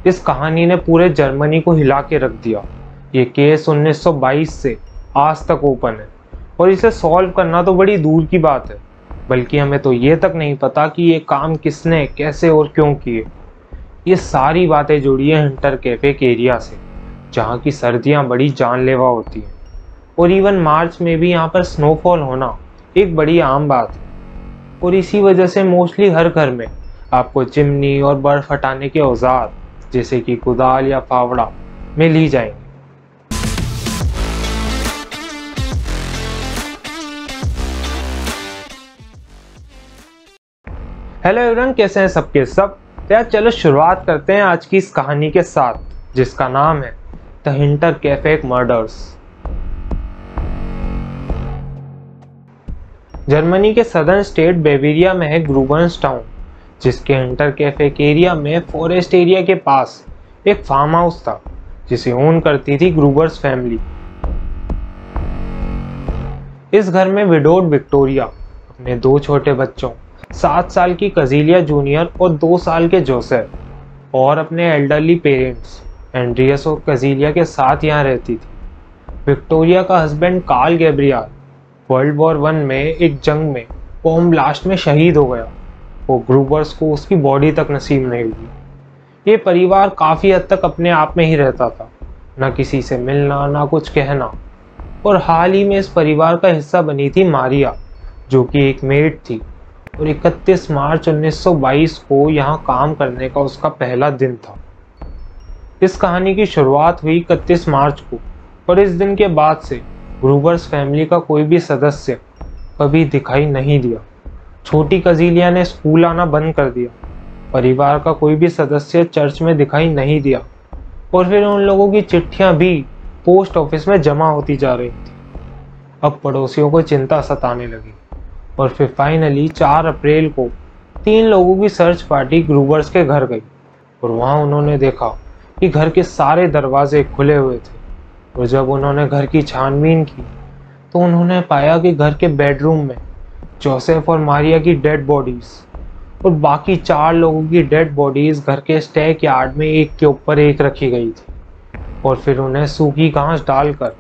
इस कहानी ने पूरे जर्मनी को हिला के रख दिया। ये केस 1922 से आज तक ओपन है और इसे सॉल्व करना तो बड़ी दूर की बात है, बल्कि हमें तो ये तक नहीं पता कि ये काम किसने, कैसे और क्यों किए। ये सारी बातें जुड़ी हैं हिंटर कैफे के एरिया से, जहाँ की सर्दियाँ बड़ी जानलेवा होती हैं और इवन मार्च में भी यहाँ पर स्नोफॉल होना एक बड़ी आम बात है। और इसी वजह से मोस्टली हर घर में आपको चिमनी और बर्फ हटाने के औजार जैसे कि कुदाल या फावड़ा मिल ही जाएंगे। हेलो एवरीवन, कैसे हैं सबके सब। तो यार चलो शुरुआत करते हैं आज की इस कहानी के साथ, जिसका नाम है the hinter cafe murders. Germany के सदर्न स्टेट बेवेरिया में है ग्रूबर्स टाउन, जिसके हिंटर कैफे के एरिया में फॉरेस्ट एरिया के पास एक फार्म हाउस था जिसे ओन करती थी ग्रूबर्स फैमिली। इस घर में विडोड विक्टोरिया अपने 2 छोटे बच्चों 7 साल की कजीलिया जूनियर और 2 साल के जोसेफ और अपने एल्डरली पेरेंट्स एंड्रियस और कजीलिया के साथ यहाँ रहती थी। विक्टोरिया का husband Karl Gabriel world war 1 में एक जंग में बॉम्ब ब्लास्ट में शहीद हो गया और ग्रूबर्स को उसकी बॉडी तक नसीब नहीं हुई। ये परिवार काफ़ी हद तक अपने आप में ही रहता था, ना किसी से मिलना ना कुछ कहना। और हाल ही में इस परिवार का हिस्सा बनी थी मारिया, जो कि एक मेड थी और 31 मार्च 1922 को यहाँ काम करने का उसका पहला दिन था। इस कहानी की शुरुआत हुई 31 मार्च को और इस दिन के बाद से ग्रूबर्स फैमिली का कोई भी सदस्य कभी दिखाई नहीं दिया। छोटी कजीलिया ने स्कूल आना बंद कर दिया, परिवार का कोई भी सदस्य चर्च में दिखाई नहीं दिया और फिर उन लोगों की चिट्ठियां भी पोस्ट ऑफिस में जमा होती जा रही थी। अब पड़ोसियों को चिंता सताने लगी और फिर फाइनली 4 अप्रैल को 3 लोगों की सर्च पार्टी ग्रूबर्स के घर गई और वहां उन्होंने देखा कि घर के सारे दरवाजे खुले हुए थे। और जब उन्होंने घर की छानबीन की तो उन्होंने पाया कि घर के बेडरूम में जोसेफ और मारिया की डेड बॉडीज और बाकी 4 लोगों की डेड बॉडीज घर के स्टैक यार्ड में एक के ऊपर एक रखी गई थी और फिर उन्हें सूखी घास डालकर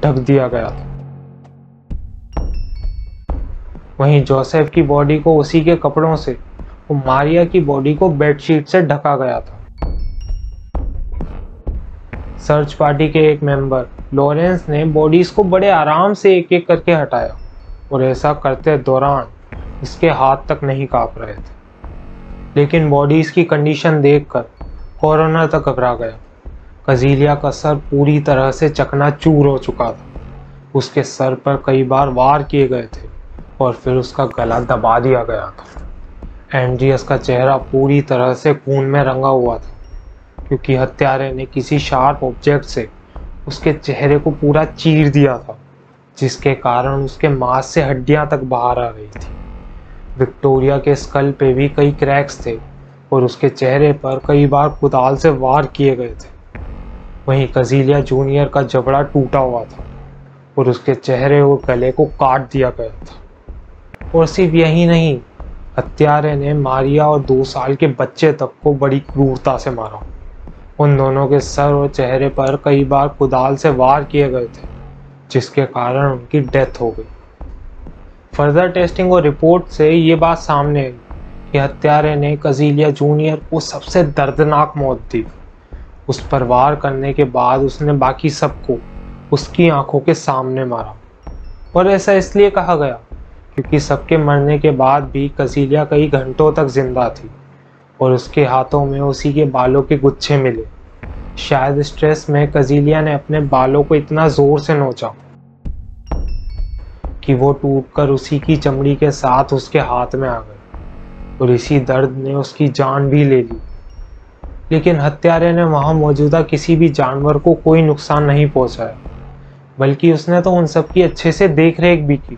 ढक दिया गया था। वहीं जोसेफ की बॉडी को उसी के कपड़ों से और मारिया की बॉडी को बेडशीट से ढका गया था। सर्च पार्टी के एक मेंबर लॉरेंस ने बॉडीज को बड़े आराम से एक एक करके हटाया और ऐसा करते दौरान इसके हाथ तक नहीं कांप रहे थे। लेकिन बॉडीज की कंडीशन देखकर कॉरोनर तक घबरा गया। कजीलिया का सर पूरी तरह से चकनाचूर हो चुका था। उसके सर पर कई बार वार किए गए थे और फिर उसका गला दबा दिया गया था। एंड्रियस का चेहरा पूरी तरह से खून में रंगा हुआ था, क्योंकि हत्यारे ने किसी शार्प ऑब्जेक्ट से उसके चेहरे को पूरा चीर दिया था, जिसके कारण उसके मांस से हड्डियां तक बाहर आ रही थी। विक्टोरिया के स्कल पे भी कई क्रैक्स थे और उसके चेहरे पर कई बार कुदाल से वार किए गए थे। वहीं कजीलिया जूनियर का जबड़ा टूटा हुआ था और उसके चेहरे और गले को काट दिया गया था। और सिर्फ यही नहीं, हत्यारे ने मारिया और 2 साल के बच्चे तक को बड़ी क्रूरता से मारा। उन दोनों के सर और चेहरे पर कई बार कुदाल से वार किए गए थे, जिसके कारण उनकी डेथ हो गई। फर्दर टेस्टिंग और रिपोर्ट से ये बात सामने आई कि हत्यारे ने कजीलिया जूनियर को सबसे दर्दनाक मौत दी। उस पर वार करने के बाद उसने बाकी सबको उसकी आंखों के सामने मारा। और ऐसा इसलिए कहा गया क्योंकि सबके मरने के बाद भी कजीलिया कई घंटों तक जिंदा थी और उसके हाथों में उसी के बालों के गुच्छे मिले। शायद स्ट्रेस में कजीलिया ने अपने बालों को इतना जोर से नोचा कि वो टूटकर उसी की चमड़ी के साथ उसके हाथ में आ गए और इसी दर्द ने उसकी जान भी ले ली। लेकिन हत्यारे ने वहां मौजूदा किसी भी जानवर को कोई नुकसान नहीं पहुंचाया, बल्कि उसने तो उन सबकी अच्छे से देख रेख भी की।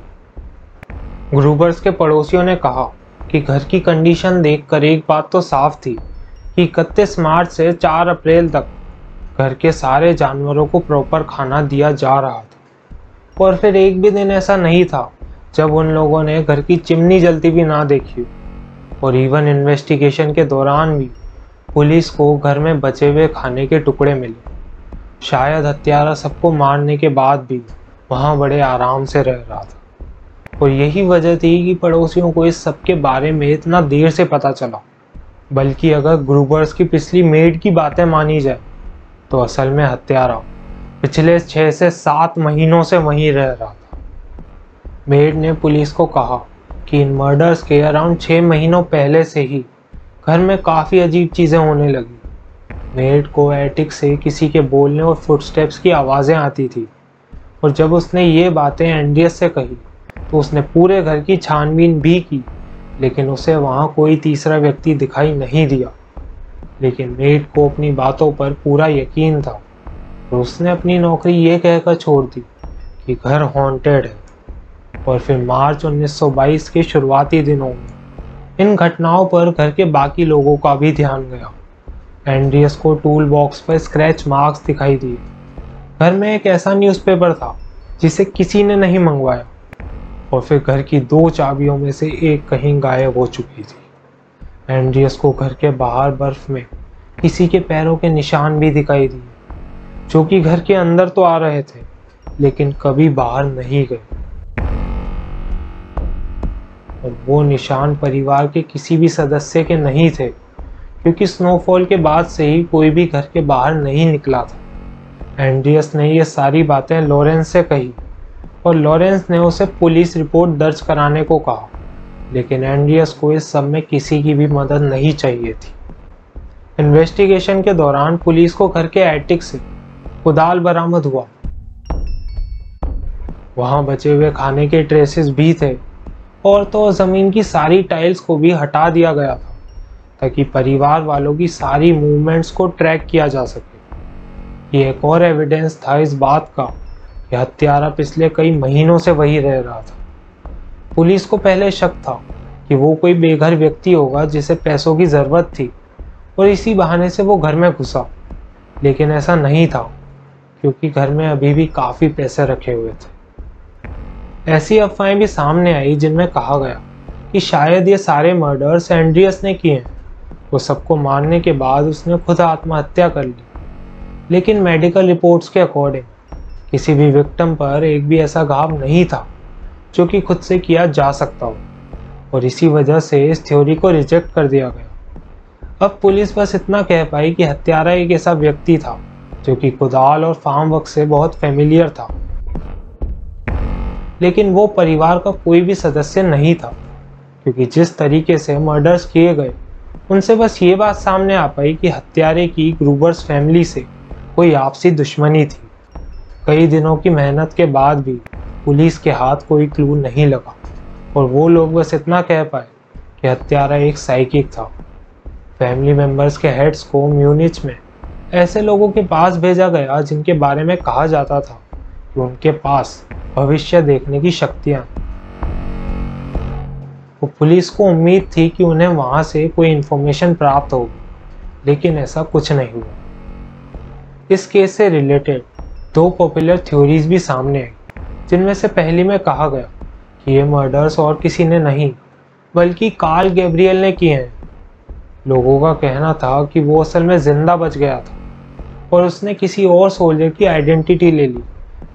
ग्रूबर्स के पड़ोसियों ने कहा कि घर की कंडीशन देखकर एक बात तो साफ थी कि 31 मार्च से 4 अप्रैल तक घर के सारे जानवरों को प्रॉपर खाना दिया जा रहा था। और फिर एक भी दिन ऐसा नहीं था जब उन लोगों ने घर की चिमनी जलती भी ना देखी। और इवन इन्वेस्टिगेशन के दौरान भी पुलिस को घर में बचे हुए खाने के टुकड़े मिले। शायद हत्यारा सबको मारने के बाद भी वहां बड़े आराम से रह रहा था और यही वजह थी कि पड़ोसियों को इस सब के बारे में इतना देर से पता चला। बल्कि अगर ग्रूबर्स की पिछली मेड की बातें मानी जाए तो असल में हत्यारा पिछले 6 से 7 महीनों से वहीं रह रहा था। मेड ने पुलिस को कहा कि इन मर्डर्स के अराउंड 6 महीनों पहले से ही घर में काफ़ी अजीब चीज़ें होने लगी। मेड को एटिक से किसी के बोलने और फुटस्टेप्स की आवाज़ें आती थी और जब उसने ये बातें एंड्रियस से कही तो उसने पूरे घर की छानबीन भी की, लेकिन उसे वहाँ कोई तीसरा व्यक्ति दिखाई नहीं दिया। लेकिन मेड को अपनी बातों पर पूरा यकीन था और उसने अपनी नौकरी ये कहकर छोड़ दी कि घर हॉन्टेड है। और फिर मार्च 1922 के शुरुआती दिनों में इन घटनाओं पर घर के बाकी लोगों का भी ध्यान गया। एंड्रियस को टूल बॉक्स पर स्क्रैच मार्क्स दिखाई दिए। घर में एक ऐसा न्यूज़पेपर था जिसे किसी ने नहीं मंगवाया और फिर घर की 2 चाबियों में से एक कहीं गायब हो चुकी थी। एंड्रियस को घर के बाहर बर्फ में किसी के पैरों के निशान भी दिखाई दिए, जो कि घर के अंदर तो आ रहे थे लेकिन कभी बाहर नहीं गए। और वो निशान परिवार के किसी भी सदस्य के नहीं थे, क्योंकि स्नोफॉल के बाद से ही कोई भी घर के बाहर नहीं निकला था। एंड्रियस ने ये सारी बातें लॉरेंस से कही और लॉरेंस ने उसे पुलिस रिपोर्ट दर्ज कराने को कहा, लेकिन एंड्रियस को इस सब में किसी की भी मदद नहीं चाहिए थी। इन्वेस्टिगेशन के दौरान पुलिस को घर के एटिक से कुदाल बरामद हुआ। वहां बचे हुए खाने के ट्रेसेस भी थे और तो ज़मीन की सारी टाइल्स को भी हटा दिया गया था ताकि परिवार वालों की सारी मूवमेंट्स को ट्रैक किया जा सके। ये एक और एविडेंस था इस बात का कि हत्यारा पिछले कई महीनों से वहीं रह रहा था। पुलिस को पहले शक था कि वो कोई बेघर व्यक्ति होगा जिसे पैसों की ज़रूरत थी और इसी बहाने से वो घर में घुसा, लेकिन ऐसा नहीं था क्योंकि घर में अभी भी काफ़ी पैसे रखे हुए थे। ऐसी अफवाहें भी सामने आई जिनमें कहा गया कि शायद ये सारे मर्डर्स एंड्रियस ने किए हैं। वो सबको मारने के बाद उसने खुद आत्महत्या कर ली, लेकिन मेडिकल रिपोर्ट्स के अकॉर्डिंग किसी भी विक्टिम पर एक भी ऐसा घाव नहीं था जो कि खुद से किया जा सकता हो और इसी वजह से इस थ्योरी को रिजेक्ट कर दिया गया। अब पुलिस बस इतना कह पाई कि हत्यारा एक ऐसा व्यक्ति था जो कि कुदाल और फार्म वर्क से बहुत फेमिलियर था, लेकिन वो परिवार का कोई भी सदस्य नहीं था, क्योंकि जिस तरीके से मर्डर्स किए गए उनसे बस ये बात सामने आ पाई कि हत्यारे की ग्रूबर्स फैमिली से कोई आपसी दुश्मनी थी। कई दिनों की मेहनत के बाद भी पुलिस के हाथ कोई क्लू नहीं लगा और वो लोग बस इतना कह पाए कि हत्यारा एक साइकिक था। फैमिली मेंबर्स के हेड्स को म्यूनिच में ऐसे लोगों के पास भेजा गया जिनके बारे में कहा जाता था कि उनके पास भविष्य देखने की शक्तियां। वो पुलिस को उम्मीद थी कि उन्हें वहां से कोई इंफॉर्मेशन प्राप्त होगी, लेकिन ऐसा कुछ नहीं हुआ। इस केस से रिलेटेड 2 पॉपुलर थ्योरीज भी सामने आई, जिनमें से पहली में कहा गया कि ये मर्डर्स और किसी ने नहीं बल्कि कार्ल गैब्रियल ने किए हैं। लोगों का कहना था कि वो असल में जिंदा बच गया था और उसने किसी और सोल्जर की आइडेंटिटी ले ली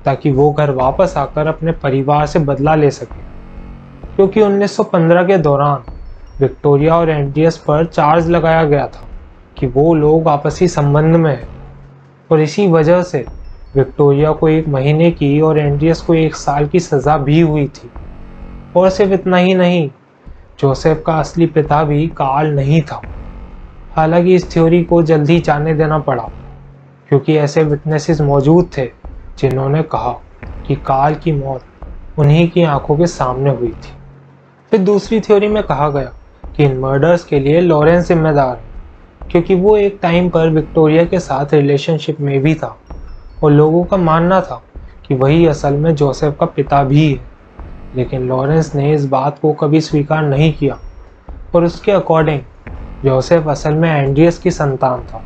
ताकि वो घर वापस आकर अपने परिवार से बदला ले सके, क्योंकि 1915 के दौरान विक्टोरिया और एंड्रियस पर चार्ज लगाया गया था कि वो लोग आपसी संबंध में हैं और इसी वजह से विक्टोरिया को 1 महीने की और एंड्रियस को 1 साल की सज़ा भी हुई थी। और सिर्फ इतना ही नहीं, जोसेफ का असली पिता भी कार्ल नहीं था। हालांकि इस थ्योरी को जल्दी जाने देना पड़ा, क्योंकि ऐसे विटनेसेस मौजूद थे जिन्होंने कहा कि कार्ल की मौत उन्हीं की आंखों के सामने हुई थी। फिर दूसरी थ्योरी में कहा गया कि इन मर्डर्स के लिए लॉरेंस जिम्मेदार है, क्योंकि वो एक टाइम पर विक्टोरिया के साथ रिलेशनशिप में भी था और लोगों का मानना था कि वही असल में जोसेफ का पिता भी है। लेकिन लॉरेंस ने इस बात को कभी स्वीकार नहीं किया और उसके अकॉर्डिंग जोसेफ असल में एंड्रियस की संतान था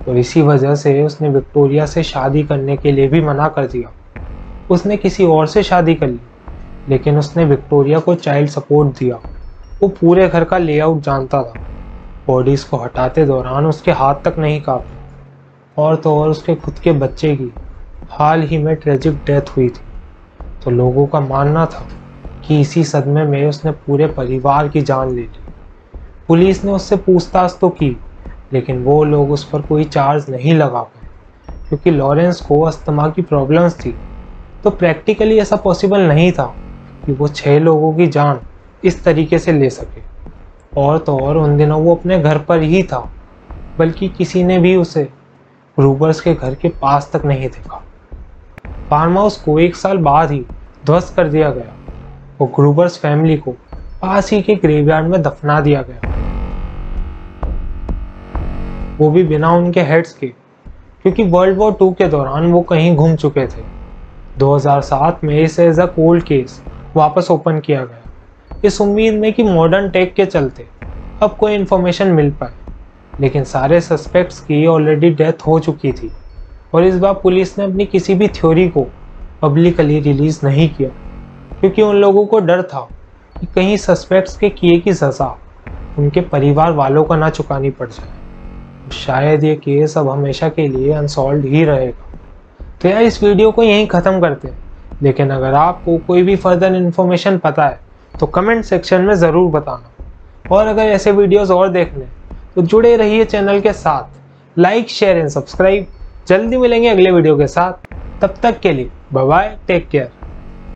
और इसी वजह से उसने विक्टोरिया से शादी करने के लिए भी मना कर दिया। उसने किसी और से शादी कर ली, लेकिन उसने विक्टोरिया को चाइल्ड सपोर्ट दिया। वो पूरे घर का लेआउट जानता था बॉडीज को हटाते दौरान उसके हाथ तक नहीं कांपे। और तो और उसके खुद के बच्चे की हाल ही में ट्रेजिक डेथ हुई थी, तो लोगों का मानना था कि इसी सदमे में उसने पूरे परिवार की जान ले ली। पुलिस ने उससे पूछताछ तो की, लेकिन वो लोग उस पर कोई चार्ज नहीं लगा पाए क्योंकि लॉरेंस को अस्थमा की प्रॉब्लम्स थी। तो प्रैक्टिकली ऐसा पॉसिबल नहीं था कि वो 6 लोगों की जान इस तरीके से ले सके। और तो और उन दिनों वो अपने घर पर ही था, बल्कि किसी ने भी उसे ग्रूबर्स के घर के पास तक नहीं देखा। फार्म हाउस को 1 साल बाद ही ध्वस्त कर दिया गया और ग्रूबर्स फैमिली को पास ही के ग्रेवयार्ड में दफना दिया गया, वो भी बिना उनके हेड्स के, क्योंकि वर्ल्ड वॉर 2 के दौरान वो कहीं घूम चुके थे। 2007 में इसे एज अ कोल्ड केस वापस ओपन किया गया, इस उम्मीद में कि मॉडर्न टेक के चलते अब कोई इन्फॉर्मेशन मिल पाए, लेकिन सारे सस्पेक्ट्स की ऑलरेडी डेथ हो चुकी थी। और इस बार पुलिस ने अपनी किसी भी थ्योरी को पब्लिकली रिलीज नहीं किया, क्योंकि उन लोगों को डर था कि कहीं सस्पेक्ट्स के किए की सज़ा उनके परिवार वालों को ना चुकानी पड़ जाए। शायद ये केस अब हमेशा के लिए अनसॉल्व्ड ही रहेगा। तो यार इस वीडियो को यहीं ख़त्म करते हैं, लेकिन अगर आपको कोई भी फर्दर इन्फॉर्मेशन पता है तो कमेंट सेक्शन में ज़रूर बताना। और अगर ऐसे वीडियोस और देखने तो जुड़े रहिए चैनल के साथ। Like, share and subscribe. जल्दी मिलेंगे अगले वीडियो के साथ, तब तक के लिए बाय बाय, टेक केयर।